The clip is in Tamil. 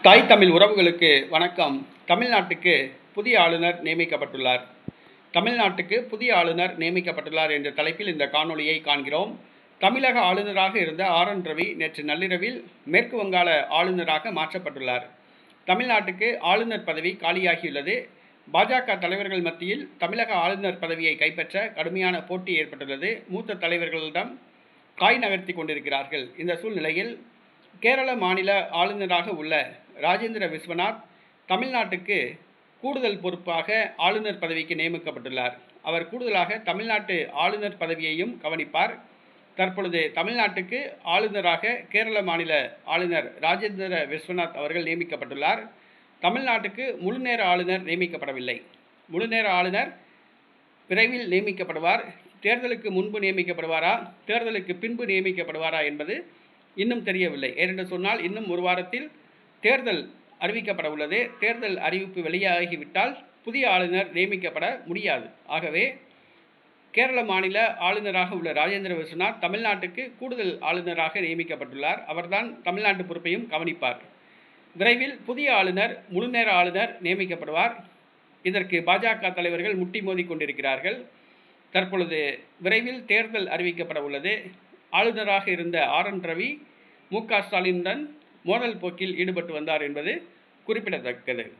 தாய் தமிழ் உறவுகளுக்கு வணக்கம். தமிழ்நாட்டுக்கு புதிய ஆளுநர் நியமிக்கப்பட்டுள்ளார். தமிழ்நாட்டுக்கு புதிய ஆளுநர் நியமிக்கப்பட்டுள்ளார் என்ற தலைப்பில் இந்த காணொளியை காண்கிறோம். தமிழக ஆளுநராக இருந்த RN ரவி நேற்று நள்ளிரவில் மேற்கு வங்காள ஆளுநராக மாற்றப்பட்டுள்ளார். தமிழ்நாட்டுக்கு ஆளுநர் பதவி காலியாகியுள்ளது. பாஜக தலைவர்கள் மத்தியில் தமிழக ஆளுநர் பதவியை கைப்பற்ற கடுமையான போட்டி ஏற்பட்டுள்ளது. மூத்த தலைவர்களிடம் காய் நகர்த்தி கொண்டிருக்கிறார்கள். இந்த சூழ்நிலையில் கேரள மாநில ஆளுநராக உள்ள ராஜேந்திர விஸ்வநாத் தமிழ்நாட்டுக்கு கூடுதல் பொறுப்பாக ஆளுநர் பதவிக்கு நியமிக்கப்பட்டுள்ளார். அவர் கூடுதலாக தமிழ்நாட்டு ஆளுநர் பதவியையும் கவனிப்பார். தற்பொழுது தமிழ்நாட்டுக்கு ஆளுநராக கேரள மாநில ஆளுநர் ராஜேந்திர விஸ்வநாத் அவர்கள் நியமிக்கப்பட்டுள்ளார். தமிழ்நாட்டுக்கு முழுநேர ஆளுநர் நியமிக்கப்படவில்லை. முழுநேர ஆளுநர் விரைவில் நியமிக்கப்படுவார். தேர்தலுக்கு முன்பு நியமிக்கப்படுவாரா, தேர்தலுக்கு பின்பு நியமிக்கப்படுவாரா என்பது இன்னும் தெரியவில்லை. ஏனென்று சொன்னால் இன்னும் ஒரு வாரத்தில் தேர்தல் அறிவிக்கப்பட உள்ளது. தேர்தல் அறிவிப்பு வெளியாகிவிட்டால் புதிய ஆளுநர் நியமிக்கப்பட முடியாது. ஆகவே கேரள மாநில ஆளுநராக உள்ள ராஜேந்திர விஸ்வநாத் தமிழ்நாட்டுக்கு கூடுதல் ஆளுநராக நியமிக்கப்பட்டுள்ளார். அவர்தான் தமிழ்நாட்டு பொறுப்பையும் கவனிப்பார். விரைவில் புதிய ஆளுநர் முழுநேர ஆளுநர் நியமிக்கப்படுவார். இதற்கு பாஜக தலைவர்கள் முட்டி மோதி கொண்டிருக்கிறார்கள். தற்பொழுது விரைவில் தேர்தல் அறிவிக்கப்பட உள்ளது. ஆளுநராக இருந்த RN ரவி மு.க. ஸ்டாலினுடன் மோதல் போக்கில் ஈடுபட்டு வந்தார் என்பது குறிப்பிடத்தக்கது.